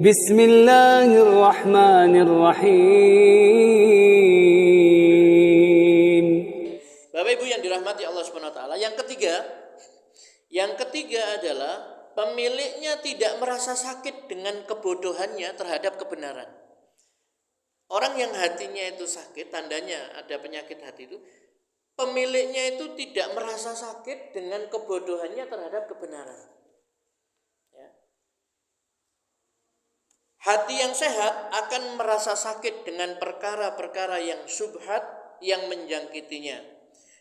بسم الله الرحمن الرحيم. Bapak Ibu yang dirahmati Allah Subhanahu wa taala, yang ketiga adalah pemiliknya tidak merasa sakit dengan kebodohannya terhadap kebenaran. Orang yang hatinya itu sakit, tandanya ada penyakit hati itu, pemiliknya itu tidak merasa sakit dengan kebodohannya terhadap kebenaran. Ya. Hati yang sehat akan merasa sakit dengan perkara-perkara yang syubhat yang menjangkitinya.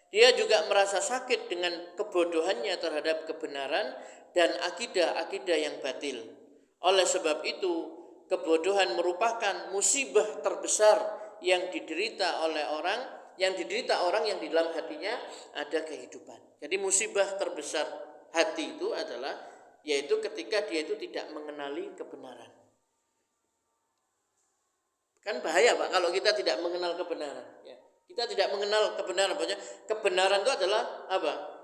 Dia juga merasa sakit dengan kebodohannya terhadap kebenaran dan akidah-akidah yang batil. Oleh sebab itu, kebodohan merupakan musibah terbesar yang diderita orang yang di dalam hatinya ada kehidupan. Jadi musibah terbesar hati itu adalah yaitu ketika dia itu tidak mengenali kebenaran. Kan bahaya Pak kalau kita tidak mengenal kebenaran, ya. Kita tidak mengenal kebenaran, kebenaran itu adalah apa?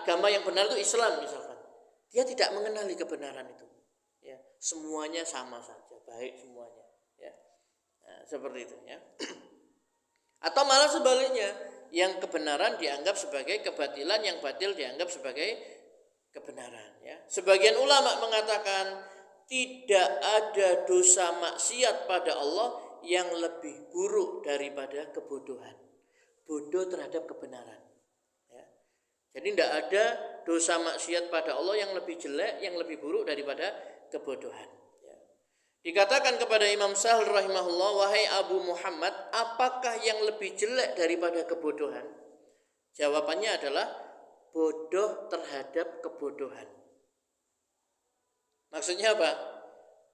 Agama yang benar itu Islam misalkan. Dia tidak mengenali kebenaran itu. Ya, semuanya sama saja, baik semuanya, ya. Nah, seperti itu, ya. Atau malah sebaliknya, yang kebenaran dianggap sebagai kebatilan, yang batil dianggap sebagai kebenaran, ya. Sebagian ulama mengatakan tidak ada dosa maksiat pada Allah yang lebih buruk daripada kebodohan. Bodoh terhadap kebenaran, ya. Jadi tidak ada dosa maksiat pada Allah yang lebih jelek, yang lebih buruk daripada kebodohan, ya. Dikatakan kepada Imam Sahal rahimahullah, wahai Abu Muhammad, apakah yang lebih jelek daripada kebodohan? Jawabannya adalah bodoh terhadap kebodohan. Maksudnya apa?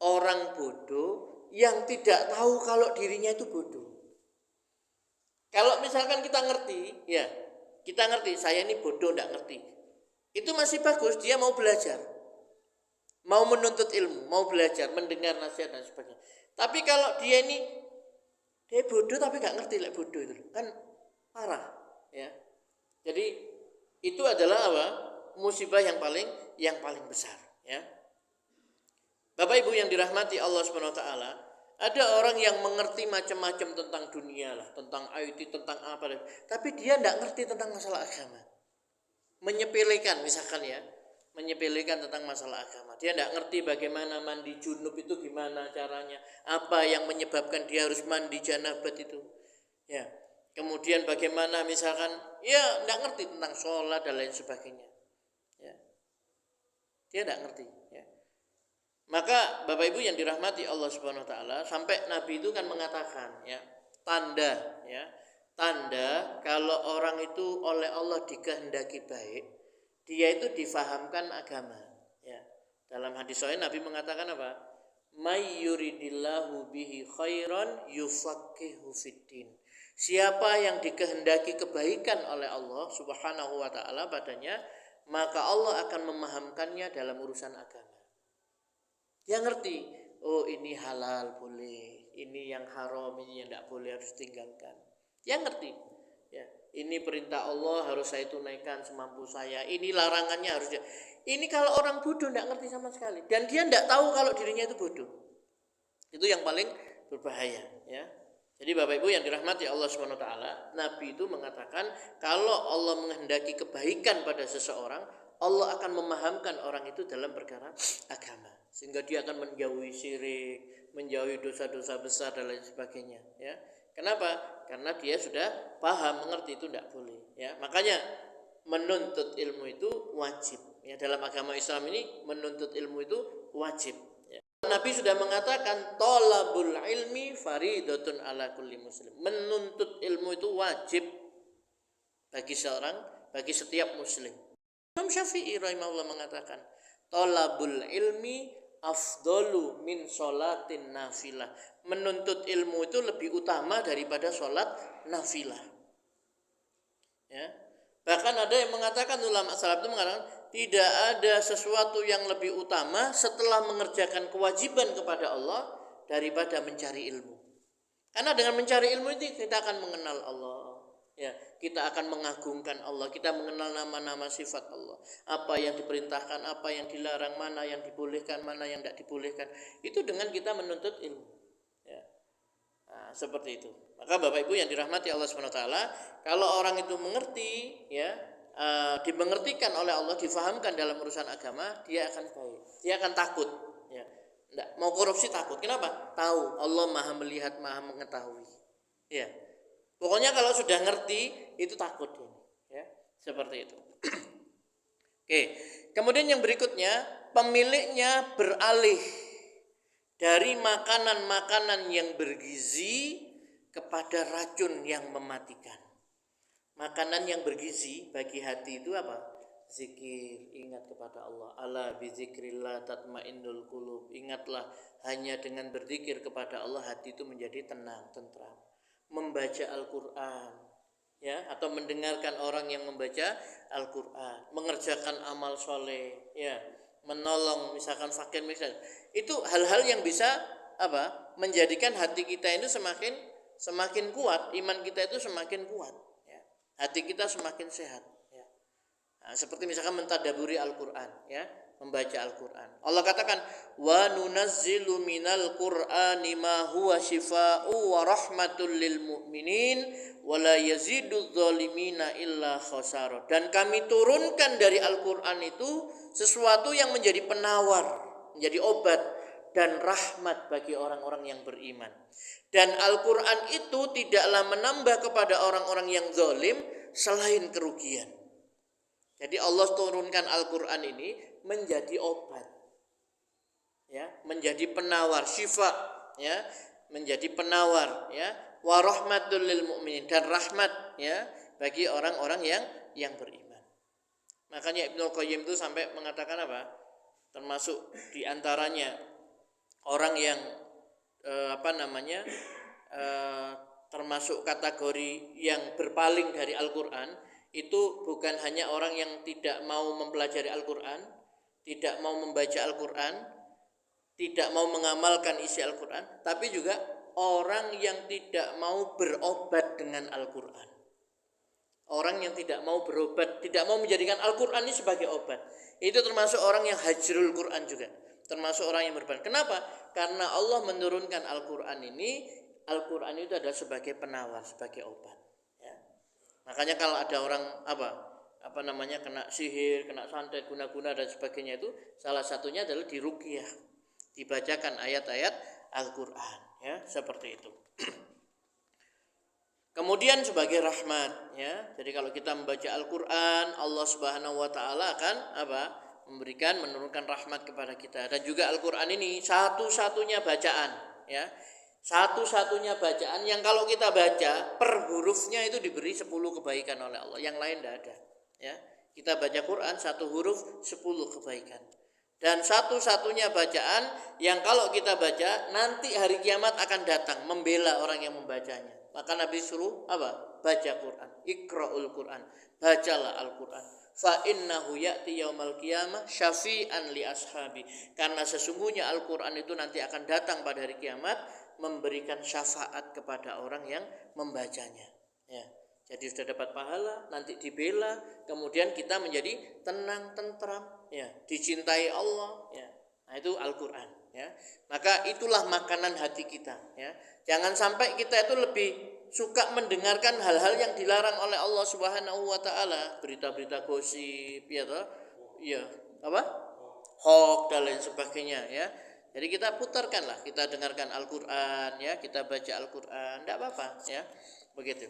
Orang bodoh yang tidak tahu kalau dirinya itu bodoh. Kalau misalkan kita ngerti, ya, kita ngerti, saya ini bodoh, tidak ngerti. Itu masih bagus, dia mau belajar. Mau menuntut ilmu, mau belajar, mendengar nasihat dan sebagainya. Tapi kalau dia bodoh tapi nggak ngerti, like bodoh itu kan parah, ya. Jadi itu adalah apa? Musibah yang paling besar, ya. Bapak Ibu yang dirahmati Allah Subhanahu wa taala, ada orang yang mengerti macam-macam tentang dunia lah, tentang IT, tentang apa, tapi dia tidak ngerti tentang masalah agama. Menyepelekan misalkan, ya, menyepelekan tentang masalah agama. Dia tidak ngerti bagaimana mandi junub itu gimana caranya, apa yang menyebabkan dia harus mandi janabat itu, ya. Kemudian bagaimana misalkan, ya, tidak ngerti tentang sholat dan lain sebagainya, ya. Dia tidak ngerti, ya. Maka Bapak Ibu yang dirahmati Allah Subhanahu wa taala, sampai Nabi itu kan mengatakan, ya, tanda kalau orang itu oleh Allah dikehendaki baik, dia itu difahamkan agama, ya. Dalam hadis sahih Nabi mengatakan apa? May yuridillahu bihi khairan yufaqihu fiddin. Siapa yang dikehendaki kebaikan oleh Allah Subhanahu wa taala padanya, maka Allah akan memahamkannya dalam urusan agama. Dia ngerti, oh ini halal boleh, ini yang haram, ini yang tidak boleh harus tinggalkan. Dia ngerti, ya, ini perintah Allah harus saya tunaikan semampu saya, ini larangannya harus. Ini kalau orang bodoh tidak ngerti sama sekali, dan dia tidak tahu kalau dirinya itu bodoh. Itu yang paling berbahaya, ya. Jadi Bapak Ibu yang dirahmati Allah Subhanahu wa taala, Nabi itu mengatakan kalau Allah menghendaki kebaikan pada seseorang, Allah akan memahamkan orang itu dalam perkara agama, sehingga dia akan menjauhi syirik, menjauhi dosa-dosa besar dan lain sebagainya, ya. Kenapa? Karena dia sudah paham, mengerti itu tidak boleh, ya. Makanya menuntut ilmu itu wajib, ya. Dalam agama Islam ini menuntut ilmu itu wajib, ya. Nabi sudah mengatakan thalabul ilmi faridatun ala kulli muslim. Menuntut ilmu itu wajib bagi setiap muslim. Imam Syafi'i rahimahullah mengatakan thalabul ilmi afdalu min sholatin nafilah. Menuntut ilmu itu lebih utama daripada sholat nafilah, ya. Bahkan ada yang mengatakan, ulama salaf itu mengatakan tidak ada sesuatu yang lebih utama setelah mengerjakan kewajiban kepada Allah daripada mencari ilmu. Karena dengan mencari ilmu itu kita akan mengenal Allah, Ya, kita akan mengagungkan Allah, kita mengenal nama-nama sifat Allah, apa yang diperintahkan, apa yang dilarang, mana yang dibolehkan, mana yang tidak dibolehkan. Itu dengan kita menuntut ilmu. Ya. Nah, seperti itu. Maka Bapak Ibu yang dirahmati Allah SWT, kalau orang itu mengerti, ya, dimengertikan oleh Allah, difahamkan dalam urusan agama, dia akan baik, dia akan takut. Ya. Nggak mau korupsi takut. Kenapa? Tahu Allah Maha melihat, Maha mengetahui. Ya. Pokoknya kalau sudah ngerti itu takut, ya, seperti itu. Oke, kemudian yang berikutnya, pemiliknya beralih dari makanan-makanan yang bergizi kepada racun yang mematikan. Makanan yang bergizi bagi hati itu apa? Zikir, ingat kepada Allah. Ala bizikrillah tatmainnul qulub. Ingatlah, hanya dengan berzikir kepada Allah hati itu menjadi tenang, tentram. Membaca Al-Quran, ya, atau mendengarkan orang yang membaca Al-Quran, mengerjakan amal soleh, ya, menolong misalkan fakir miskin, itu hal-hal yang bisa menjadikan hati kita itu semakin kuat, iman kita itu semakin kuat, ya. Hati kita semakin sehat, ya. Nah, seperti misalkan mentadaburi Al-Quran, ya, membaca Al-Quran. Allah katakan, wa nunazzilu minal Qur'ani ma huwa shifaa'u wa rahmatul lil mu'minin wa la yazidudz zalimina illa khasara. Dan kami turunkan dari Al-Quran itu sesuatu yang menjadi penawar, menjadi obat dan rahmat bagi orang-orang yang beriman. Dan Al-Quran itu tidaklah menambah kepada orang-orang yang zalim selain kerugian. Jadi Allah turunkan Al-Quran ini menjadi obat, ya, menjadi penawar, syifa, ya, menjadi penawar, ya, wa rahmatul lil mu'minin, dan rahmat, ya, bagi orang-orang yang beriman. Makanya Ibnu Qayyim itu sampai mengatakan apa? Termasuk diantaranya orang yang termasuk kategori yang berpaling dari Al-Quran. Itu bukan hanya orang yang tidak mau mempelajari Al-Quran, tidak mau membaca Al-Quran, tidak mau mengamalkan isi Al-Quran, tapi juga orang yang tidak mau berobat dengan Al-Quran. Orang yang tidak mau berobat, tidak mau menjadikan Al-Quran ini sebagai obat. Itu termasuk orang yang hajrul Quran juga, termasuk orang yang berpaling. Kenapa? Karena Allah menurunkan Al-Quran ini, Al-Quran itu adalah sebagai penawar, sebagai obat. Makanya kalau ada orang kena sihir, kena santet, guna-guna dan sebagainya, itu salah satunya adalah diruqyah, dibacakan ayat-ayat Al-Quran, ya, seperti itu. Kemudian sebagai rahmat, ya. Jadi kalau kita membaca Al-Quran, Allah Subhanahu wa taala akan menurunkan rahmat kepada kita. Dan juga Al-Quran ini satu-satunya bacaan, ya. Satu-satunya bacaan yang kalau kita baca per hurufnya itu diberi 10 kebaikan oleh Allah, yang lain tidak ada, ya. Kita baca Quran 1 huruf 10 kebaikan. Dan satu-satunya bacaan yang kalau kita baca nanti hari kiamat akan datang membela orang yang membacanya. Maka Nabi suruh baca Quran, Iqra'ul Quran, bacalah Al-Quran. Fa innahu ya'ti yaumal qiyamah syafi'an li ashabi. Karena sesungguhnya Al-Quran itu nanti akan datang pada hari kiamat memberikan syafaat kepada orang yang membacanya, ya. Jadi sudah dapat pahala, nanti dibela, kemudian kita menjadi tenang, tentram, ya, dicintai Allah, ya. Nah, itu Al-Quran, ya. Maka itulah makanan hati kita, ya. Jangan sampai kita itu lebih suka mendengarkan hal-hal yang dilarang oleh Allah Subhanahu wa taala, berita-berita gosip, ya, hoax dan lain sebagainya, ya. Jadi kita putarkanlah, kita dengarkan Al-Quran, ya, kita baca Al-Quran, tidak apa-apa, ya, begitu.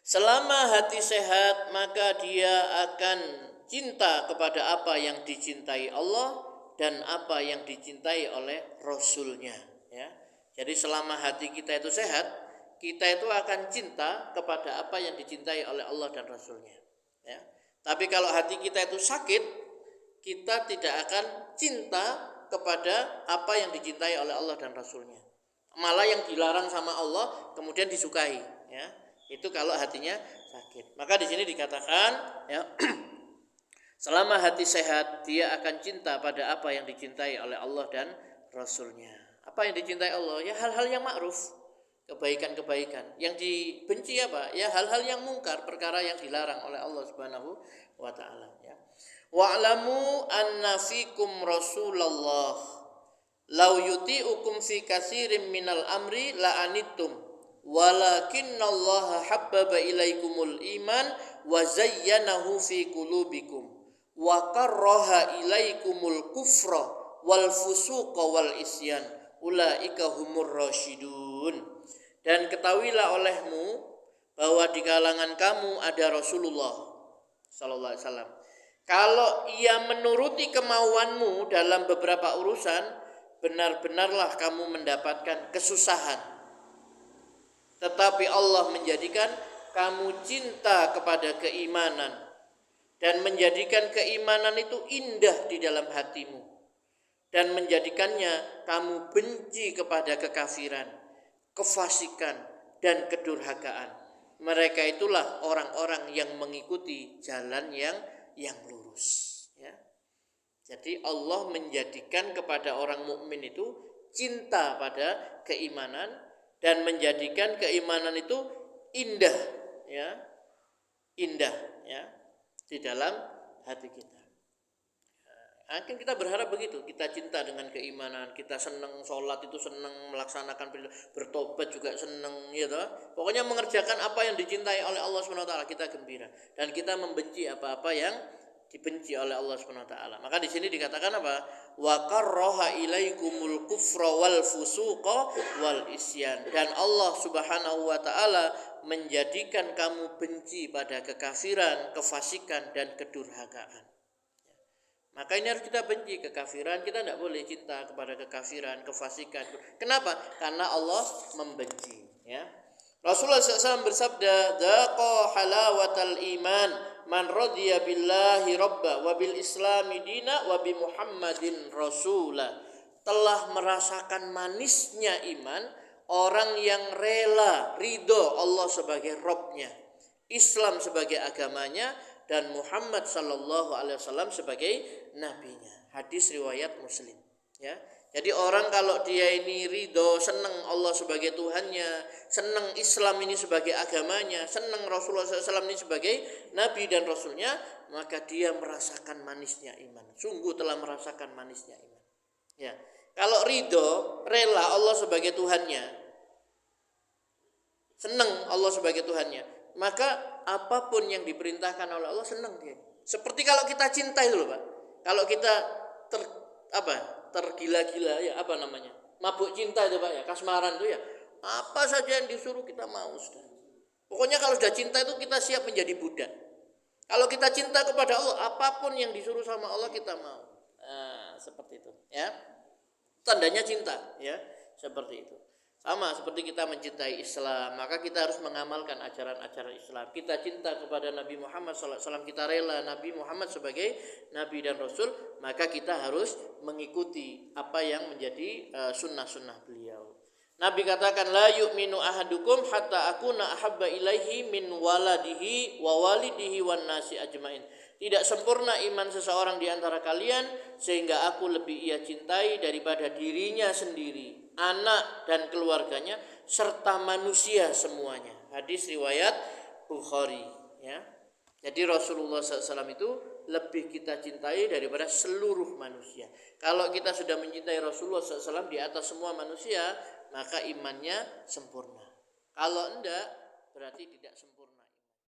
Selama hati sehat, maka dia akan cinta kepada apa yang dicintai Allah dan apa yang dicintai oleh Rasulnya, ya. Jadi selama hati kita itu sehat, kita itu akan cinta kepada apa yang dicintai oleh Allah dan Rasulnya, ya. Tapi kalau hati kita itu sakit, kita tidak akan cinta kepada apa yang dicintai oleh Allah dan Rasulnya. Malah yang dilarang sama Allah kemudian disukai, ya. Itu kalau hatinya sakit. Maka di sini dikatakan, ya, selama hati sehat dia akan cinta pada apa yang dicintai oleh Allah dan Rasulnya. Apa yang dicintai Allah? Ya hal-hal yang ma'ruf. kebaikan-kebaikan. Yang dibenci apa? Ya hal-hal yang mungkar, perkara yang dilarang oleh Allah Subhanahu wa taala, ya. Wa'lamu anna fikum Rasulullah law yuti'ukum fi katsirin minal amri la'anittum walakinnallaha habbaba ilaikumul iman wa zayyanahu fi qulubikum wa karraha ilaikumul kufra wal fusuqa wal isyan ulaika humur rasyidun. Dan ketahuilah olehmu bahwa di kalangan kamu ada Rasulullah sallallahu alaihi wasallam. Kalau ia menuruti kemauanmu dalam beberapa urusan, benar-benarlah kamu mendapatkan kesusahan. Tetapi Allah menjadikan kamu cinta kepada keimanan dan menjadikan keimanan itu indah di dalam hatimu dan menjadikannya kamu benci kepada kekafiran, kefasikan dan kedurhakaan. Mereka itulah orang-orang yang mengikuti jalan yang lurus, ya. Jadi Allah menjadikan kepada orang mukmin itu cinta pada keimanan dan menjadikan keimanan itu indah, ya. Indah, ya, di dalam hati kita. Akhirnya kita berharap begitu, kita cinta dengan keimanan, kita senang sholat itu senang, melaksanakan bertobat juga senang, ya toh. Pokoknya mengerjakan apa yang dicintai oleh Allah SWT kita gembira, dan kita membenci apa-apa yang dibenci oleh Allah SWT. Maka di sini dikatakan apa? Wa karraha ilaikumul kufra wal fusuqa wal isyan. Dan Allah Subhanahu wa taala menjadikan kamu benci pada kekafiran, kefasikan dan kedurhakaan. Maka ini harus kita benci kekafiran, kita tidak boleh cinta kepada kekafiran, kefasikan. Kenapa? Karena Allah membenci, ya. Rasulullah SAW bersabda, "Dzaqa halawatal iman man radiya billahi rabba wa bil islami dina wa bi Muhammadin rasula." Telah merasakan manisnya iman orang yang rela ridho Allah sebagai Rabbnya, Islam sebagai agamanya, dan Muhammad sallallahu alaihi wasallam sebagai nabinya. Hadis riwayat Muslim, ya. Jadi orang kalau dia ini ridho, senang Allah sebagai Tuhannya, senang Islam ini sebagai agamanya, senang Rasulullah SAW ini sebagai nabi dan rasulnya, maka dia merasakan manisnya iman. Sungguh telah merasakan manisnya iman, ya. Kalau ridho, rela Allah sebagai Tuhannya, senang Allah sebagai Tuhannya, maka apapun yang diperintahkan oleh Allah senang dia. Seperti kalau kita cinta itu loh Pak. Kalau kita tergila-gila, ya apa namanya, mabuk cinta itu Pak, ya, kasmaran itu, ya, apa saja yang disuruh kita mau sudah. Pokoknya kalau sudah cinta itu kita siap menjadi budak. Kalau kita cinta kepada Allah, apapun yang disuruh sama Allah kita mau. Seperti itu, ya. Tandanya cinta, ya, seperti itu. Sama seperti kita mencintai Islam, maka kita harus mengamalkan ajaran-ajaran Islam. Kita cinta kepada Nabi Muhammad SAW, kita rela Nabi Muhammad sebagai Nabi dan Rasul, maka kita harus mengikuti apa yang menjadi sunnah-sunnah beliau. Nabi katakan, la yu'minu ahadukum hatta akuna ahabba ilaihi min waladihi wa walidihi wan nasi ajmain. Tidak sempurna iman seseorang di antara kalian sehingga aku lebih ia cintai daripada dirinya sendiri, anak dan keluarganya serta manusia semuanya. Hadis riwayat Bukhari, ya. Jadi Rasulullah SAW itu lebih kita cintai daripada seluruh manusia. Kalau kita sudah mencintai Rasulullah SAW di atas semua manusia, maka imannya sempurna. Kalau enggak, berarti tidak sempurna.